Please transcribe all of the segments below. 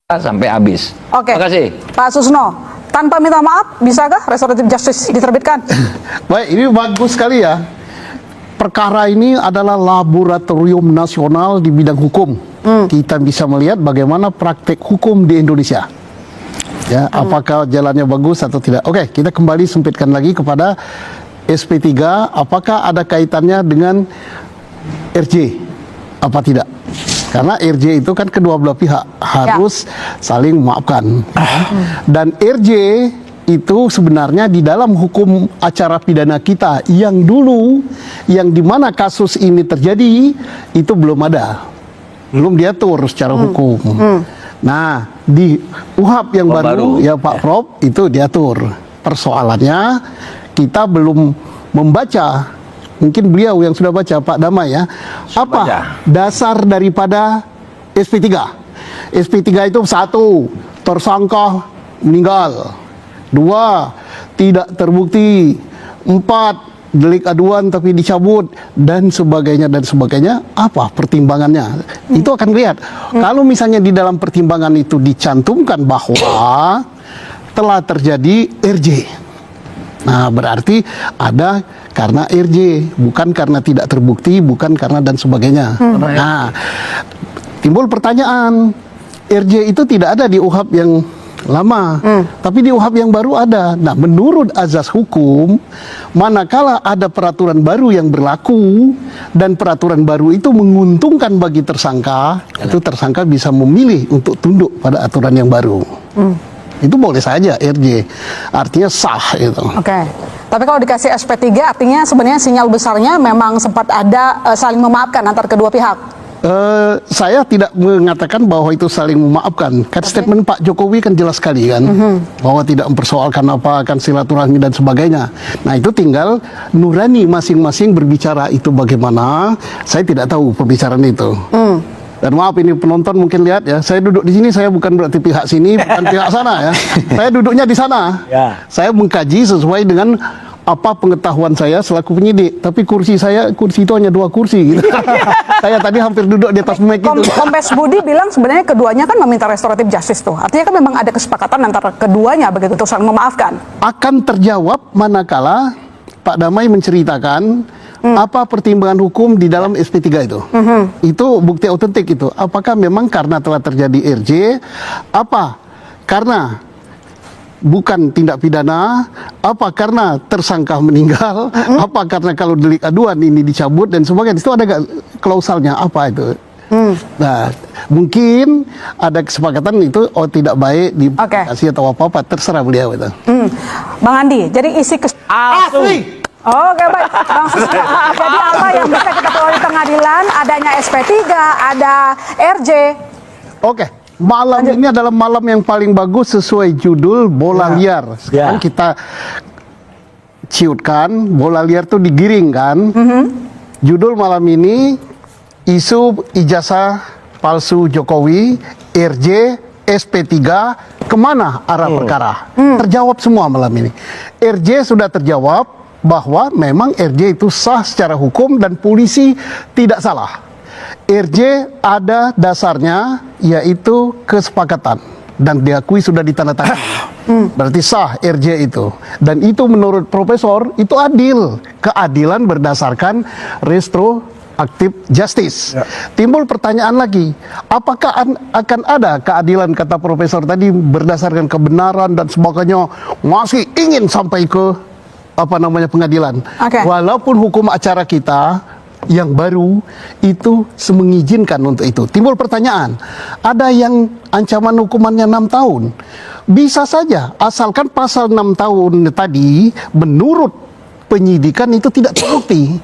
sampai habis. Oke. Terima kasih. Pak Susno, tanpa minta maaf, bisakah restoratif justice diterbitkan? Baik, ini bagus sekali ya. Perkara ini adalah laboratorium nasional di bidang hukum. Kita bisa melihat bagaimana praktek hukum di Indonesia. Ya, apakah jalannya bagus atau tidak? Oke, kita kembali sempitkan lagi kepada SP3. Apakah ada kaitannya dengan RJ? Apa tidak? Karena RJ itu kan kedua belah pihak harus saling memaafkan. Dan RJ itu sebenarnya di dalam hukum acara pidana kita yang dulu, yang dimana kasus ini terjadi, itu belum ada. Belum diatur secara hukum. Nah, di UHAP yang baru, ya Pak Prof, itu diatur. Persoalannya, kita belum membaca. Mungkin beliau yang sudah baca, Pak Damai ya. Apa dasar daripada SP3? SP3 itu 1, tersangka meninggal. 2, tidak terbukti. 4, delik aduan tapi dicabut, dan sebagainya dan sebagainya. Apa pertimbangannya? Itu akan lihat. Kalau misalnya di dalam pertimbangan itu dicantumkan bahwa telah terjadi RJ. Nah, berarti ada karena RJ, bukan karena tidak terbukti, bukan karena dan sebagainya. Nah, timbul pertanyaan, RJ itu tidak ada di UHAP yang lama, tapi di UHAP yang baru ada. Nah, menurut azas hukum, manakala ada peraturan baru yang berlaku dan peraturan baru itu menguntungkan bagi tersangka, itu tersangka bisa memilih untuk tunduk pada aturan yang baru. Itu boleh saja RJ, artinya sah itu. Oke. Tapi kalau dikasih SP3 artinya sebenarnya sinyal besarnya memang sempat ada saling memaafkan antar kedua pihak. Saya tidak mengatakan bahwa itu saling memaafkan. Kan statement Pak Jokowi kan jelas sekali kan, bahwa tidak mempersoalkan apa akan silaturahmi dan sebagainya. Nah, itu tinggal nurani masing-masing berbicara itu bagaimana. Saya tidak tahu pembicaraan itu. Dan maaf ini penonton mungkin lihat ya, saya duduk di sini, saya bukan berarti pihak sini, bukan pihak sana ya. Saya duduknya di sana. Saya mengkaji sesuai dengan apa pengetahuan saya selaku penyidik. Tapi kursi itu hanya 2 kursi gitu. Saya tadi hampir duduk di atas mic itu. Kombes Budi bilang sebenarnya keduanya kan meminta restoratif justice tuh. Artinya kan memang ada kesepakatan antara keduanya begitu untuk saling memaafkan. Akan terjawab manakala Pak Damai menceritakan apa pertimbangan hukum di dalam SP3 itu. Itu bukti autentik itu. Apakah memang karena telah terjadi RJ, apa karena bukan tindak pidana, apa karena tersangka meninggal, apa karena kalau delik aduan ini dicabut dan sebagainya. Itu ada gak klausalnya apa itu? Nah, mungkin ada kesepakatan itu tidak baik dikasih atau apa-apa, terserah beliau itu. Bang Andi, jadi isi asli. Oke, baik. Bang Susno, jadi apa yang bisa kita peroleh di pengadilan? Adanya SP3, ada RJ. Oke. Malam ini adalah malam yang paling bagus sesuai judul bola liar. Sekarang kita ciutkan, bola liar tuh digiring kan. Judul malam ini, isu ijazah palsu Jokowi, RJ, SP3, kemana arah perkara? Terjawab semua malam ini. RJ sudah terjawab bahwa memang RJ itu sah secara hukum dan polisi tidak salah. RJ ada dasarnya, yaitu kesepakatan dan diakui sudah ditandatangani. Berarti sah RJ itu. Dan itu menurut profesor itu adil. Keadilan berdasarkan retroaktif justice. Timbul pertanyaan lagi, apakah akan ada keadilan, kata profesor tadi, berdasarkan kebenaran dan sebagainya, masih ingin sampai ke pengadilan. Walaupun hukum acara kita yang baru itu mengizinkan untuk itu. Timbul pertanyaan, ada yang ancaman hukumannya 6 tahun. Bisa saja, asalkan pasal 6 tahun tadi menurut penyidikan itu tidak terbukti.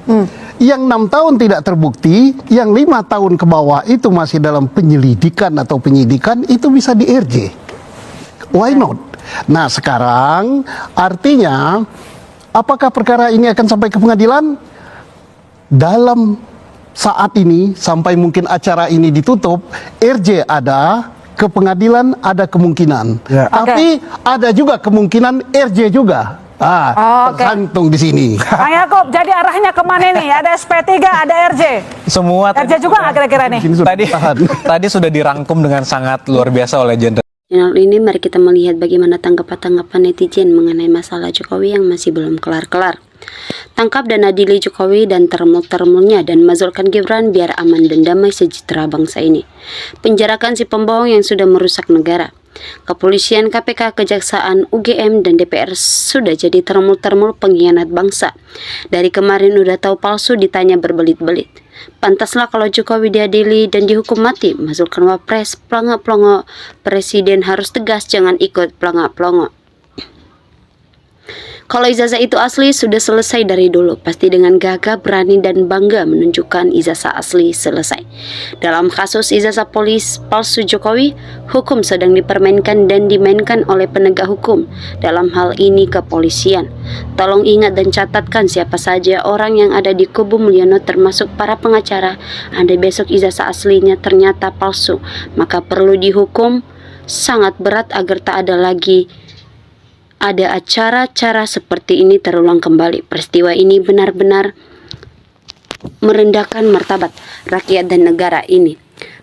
Yang 6 tahun tidak terbukti, yang 5 tahun ke bawah itu masih dalam penyelidikan atau penyidikan, itu bisa di RJ. Why not? Nah, sekarang artinya apakah perkara ini akan sampai ke pengadilan? Dalam saat ini, sampai mungkin acara ini ditutup, RJ ada, ke pengadilan ada kemungkinan. Tapi ada juga kemungkinan RJ juga. Oke. Tergantung di sini. Bang Yakob, jadi arahnya kemana nih? Ada SP3, ada RJ. Semua RJ juga nggak kira-kira nih? Di sini sudah tadi tahan. tadi sudah dirangkum dengan sangat luar biasa oleh Jenderal. Channel ini mari kita melihat bagaimana tanggapan-tanggapan netizen mengenai masalah Jokowi yang masih belum kelar-kelar. Tangkap dan adili Jokowi dan termul-termulnya dan mazurkan Gibran biar aman dan damai sejahtera bangsa ini. Penjarakan si pembohong yang sudah merusak negara. Kepolisian, KPK, Kejaksaan, UGM, dan DPR sudah jadi termul-termul pengkhianat bangsa. Dari kemarin udah tahu palsu ditanya berbelit-belit. Pantaslah kalau Jokowi diadili dan dihukum mati. Masukkan wapres, pelangak-pelongo. Presiden harus tegas, jangan ikut pelangak-pelongo. Kalau ijazah itu asli, sudah selesai dari dulu. Pasti dengan gagah, berani, dan bangga menunjukkan ijazah asli selesai. Dalam kasus ijazah polis palsu Jokowi, hukum sedang dipermainkan dan dimainkan oleh penegak hukum. Dalam hal ini kepolisian. Tolong ingat dan catatkan siapa saja orang yang ada di kubu Mulyono termasuk para pengacara. Andai besok ijazah aslinya ternyata palsu, maka perlu dihukum sangat berat agar tak ada lagi ada acara-cara seperti ini terulang kembali. Peristiwa ini benar-benar merendahkan martabat rakyat dan negara ini.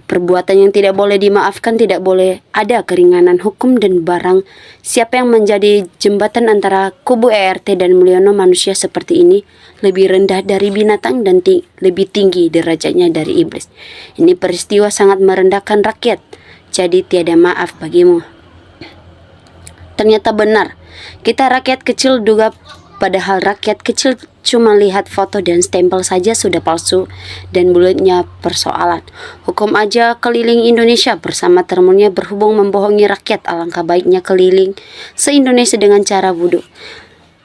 Perbuatan yang tidak boleh dimaafkan, tidak boleh ada keringanan hukum dan barang siapa yang menjadi jembatan antara kubu ERT dan Mulyono. Manusia seperti ini lebih rendah dari binatang dan lebih tinggi derajatnya dari iblis. Ini peristiwa sangat merendahkan rakyat, jadi tiada maaf bagimu. Ternyata benar, kita rakyat kecil duga, padahal rakyat kecil cuma lihat foto dan stempel saja sudah palsu dan bulatnya persoalan. Hukum aja keliling Indonesia bersama termulnya berhubung membohongi rakyat. Alangkah baiknya keliling se-Indonesia dengan cara wudhu,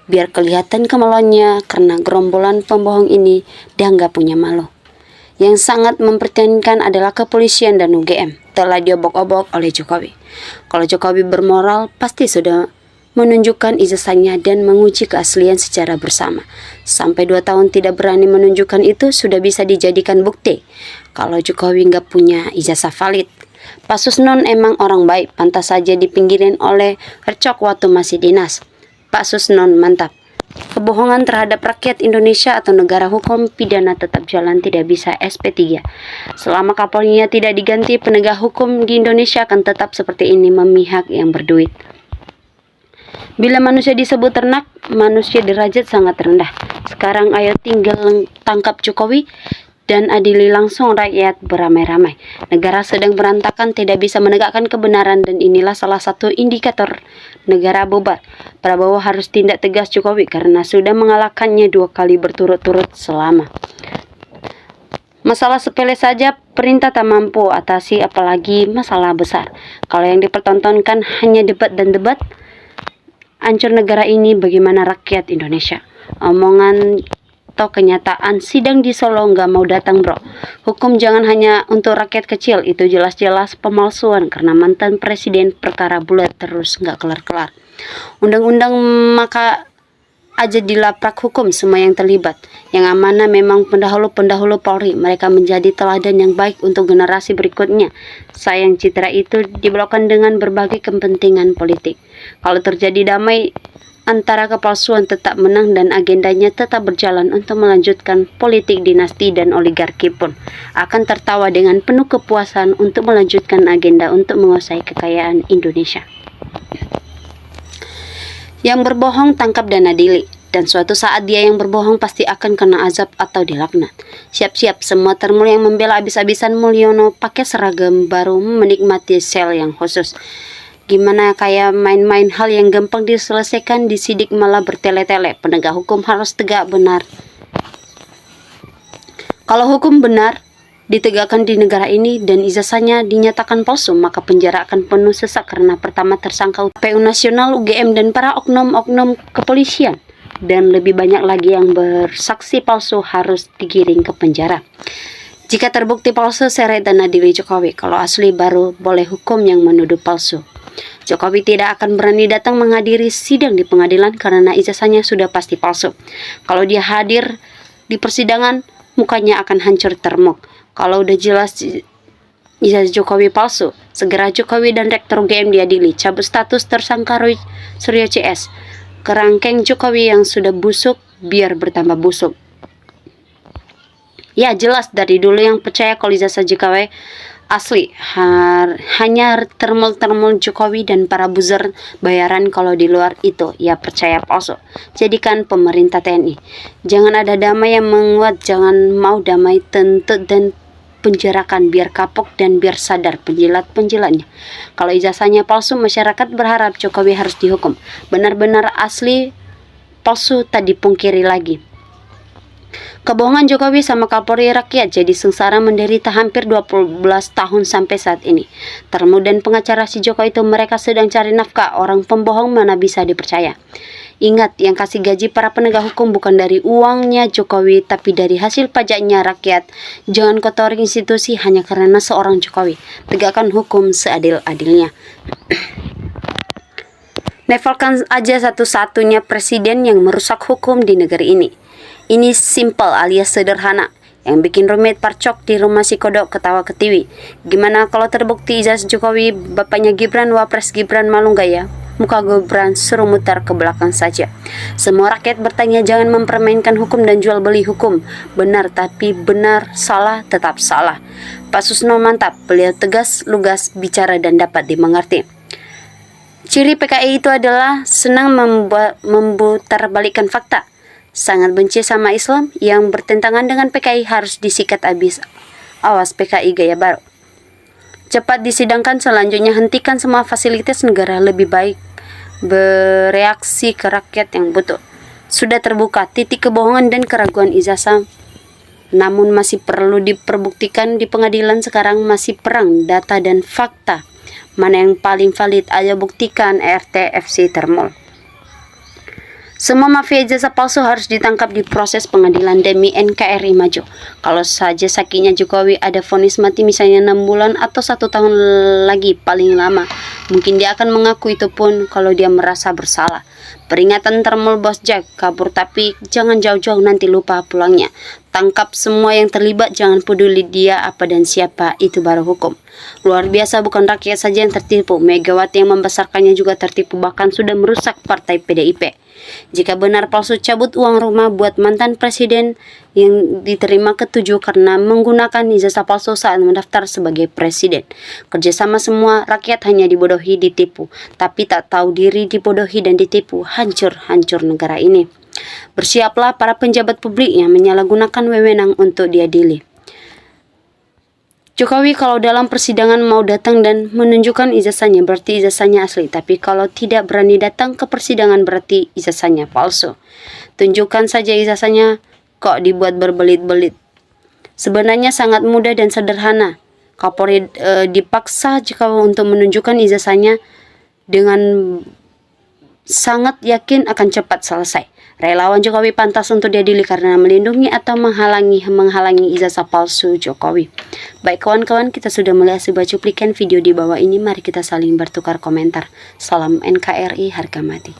biar kelihatan kemaluannya, karena gerombolan pembohong ini dianggap punya malu. Yang sangat mempertahankan adalah kepolisian dan UGM. Telah diobok-obok oleh Jokowi. Kalau Jokowi bermoral, pasti sudah menunjukkan ijazahnya dan menguji keaslian secara bersama. Sampai 2 tahun tidak berani menunjukkan itu sudah bisa dijadikan bukti kalau Jokowi nggak punya ijazah valid. Pak Susnon emang orang baik, pantas saja dipinggirin oleh Hercog waktu masih dinas. Pak Susnon mantap. Kebohongan terhadap rakyat Indonesia atau negara hukum pidana tetap jalan, tidak bisa SP3. Selama Kapolrinya tidak diganti, penegak hukum di Indonesia akan tetap seperti ini, memihak yang berduit. Bila manusia disebut ternak, manusia derajat sangat rendah. Sekarang ayo tinggal tangkap Jokowi dan adili langsung rakyat beramai-ramai. Negara sedang berantakan, tidak bisa menegakkan kebenaran, dan inilah salah satu indikator negara bubar. Prabowo harus tindak tegas Jokowi karena sudah mengalahkannya 2 kali berturut-turut selama. Masalah sepele saja perintah tak mampu atasi, apalagi masalah besar. Kalau yang dipertontonkan hanya debat dan debat, hancur negara ini, bagaimana rakyat Indonesia? Omongan atau kenyataan, sidang di Solo nggak mau datang bro. Hukum jangan hanya untuk rakyat kecil, itu jelas-jelas pemalsuan karena mantan presiden, perkara bulat terus nggak kelar-kelar. Undang-undang maka aja dilaprak hukum semua yang terlibat. Yang amanah memang pendahulu-pendahulu Polri, mereka menjadi teladan yang baik untuk generasi berikutnya. Sayang citra itu dibelokkan dengan berbagai kepentingan politik. Kalau terjadi damai, antara kepalsuan tetap menang dan agendanya tetap berjalan untuk melanjutkan politik dinasti, dan oligarki pun akan tertawa dengan penuh kepuasan untuk melanjutkan agenda untuk menguasai kekayaan Indonesia. Yang berbohong tangkap dan adili, dan suatu saat dia yang berbohong pasti akan kena azab atau dilaknat. Siap-siap semua termul yang membela abis-abisan Mulyono pakai seragam baru menikmati sel yang khusus. Gimana kayak main-main hal yang gampang diselesaikan, disidik malah bertele-tele. Penegak hukum harus tegak benar. Kalau hukum benar ditegakkan di negara ini dan ijazahnya dinyatakan palsu, maka penjara akan penuh sesak karena pertama tersangka KPU Nasional, UGM, dan para oknum-oknum kepolisian. Dan lebih banyak lagi yang bersaksi palsu harus digiring ke penjara. Jika terbukti palsu, seret dan adili Jokowi. Kalau asli baru boleh hukum yang menuduh palsu. Jokowi tidak akan berani datang menghadiri sidang di pengadilan karena ijazahnya sudah pasti palsu. Kalau dia hadir di persidangan, mukanya akan hancur termuk. Kalau udah jelas ijazah Jokowi palsu, segera Jokowi dan Rektor UGM diadili, cabut status tersangka Roy Suryo CS. kerangkeng Jokowi yang sudah busuk biar bertambah busuk. Ya jelas dari dulu yang percaya kalau ijazah JKW asli hanya termul Jokowi dan para buzzer bayaran, kalau di luar itu ya percaya palsu. Jadikan pemerintah TNI. Jangan ada damai yang menguat, jangan mau damai tuntut dan penjarakan biar kapok dan biar sadar penjilat-penjilatnya. Kalau ijazahnya palsu, masyarakat berharap Jokowi harus dihukum. Benar-benar asli palsu tak dipungkiri lagi. Kebohongan Jokowi sama Kapolri rakyat jadi sengsara menderita hampir 12 tahun sampai saat ini. Termu dan pengacara si Jokowi itu mereka sedang cari nafkah, orang pembohong mana bisa dipercaya. Ingat, yang kasih gaji para penegak hukum bukan dari uangnya Jokowi, tapi dari hasil pajaknya rakyat. Jangan kotori institusi hanya karena seorang Jokowi. Tegakkan hukum seadil-adilnya. Nevalkan aja satu-satunya presiden yang merusak hukum di negeri ini. Ini simple alias sederhana. Yang bikin rumit parcok di rumah si kodok ketawa ketiwi. Gimana kalau terbukti ijazah Jokowi bapaknya Gibran, wapres Gibran, malu gak ya? Muka Gibran suruh mutar ke belakang saja. Semua rakyat bertanya, jangan mempermainkan hukum dan jual beli hukum. Benar tapi benar, salah tetap salah. Pak Susno mantap, beliau tegas, lugas, bicara dan dapat dimengerti. Ciri PKI itu adalah senang memutarbalikkan fakta. Sangat benci sama Islam, yang bertentangan dengan PKI harus disikat habis. Awas PKI gaya baru. Cepat disidangkan, selanjutnya hentikan semua fasilitas negara, lebih baik bereaksi ke rakyat yang butuh. Sudah terbuka titik kebohongan dan keraguan ijazah, namun masih perlu diperbuktikan di pengadilan. Sekarang masih perang data dan fakta. Mana yang paling valid, ayo buktikan. RTFC Termul. Semua mafia ijazah palsu harus ditangkap di proses pengadilan demi NKRI maju. Kalau saja sakinya Jokowi ada vonis mati misalnya 6 bulan atau 1 tahun lagi paling lama, mungkin dia akan mengaku itu pun kalau dia merasa bersalah. Peringatan Termul bos Jack, kabur tapi jangan jauh-jauh nanti lupa pulangnya. Tangkap semua yang terlibat, jangan peduli dia apa dan siapa, itu baru hukum. Luar biasa, bukan rakyat saja yang tertipu, Megawati yang membesarkannya juga tertipu, bahkan sudah merusak partai PDIP. Jika benar palsu, cabut uang rumah buat mantan presiden yang diterima ke-7 karena menggunakan ijazah palsu saat mendaftar sebagai presiden. Kerjasama semua, rakyat hanya dibodohi, ditipu, tapi tak tahu diri dibodohi dan ditipu. Hancur negara ini. Bersiaplah para penjabat publik yang menyalahgunakan wewenang untuk diadili. Jokowi kalau dalam persidangan mau datang dan menunjukkan ijazahnya berarti ijazahnya asli, tapi kalau tidak berani datang ke persidangan berarti ijazahnya palsu. Tunjukkan saja ijazahnya, kok dibuat berbelit-belit. Sebenarnya sangat mudah dan sederhana. Kapolri dipaksa Jokowi untuk menunjukkan ijazahnya dengan sangat yakin akan cepat selesai. Relawan Jokowi pantas untuk diadili karena melindungi atau menghalangi ijazah palsu Jokowi. Baik kawan-kawan, kita sudah melihat sebuah cuplikan video di bawah ini. Mari kita saling bertukar komentar. Salam NKRI, harga mati.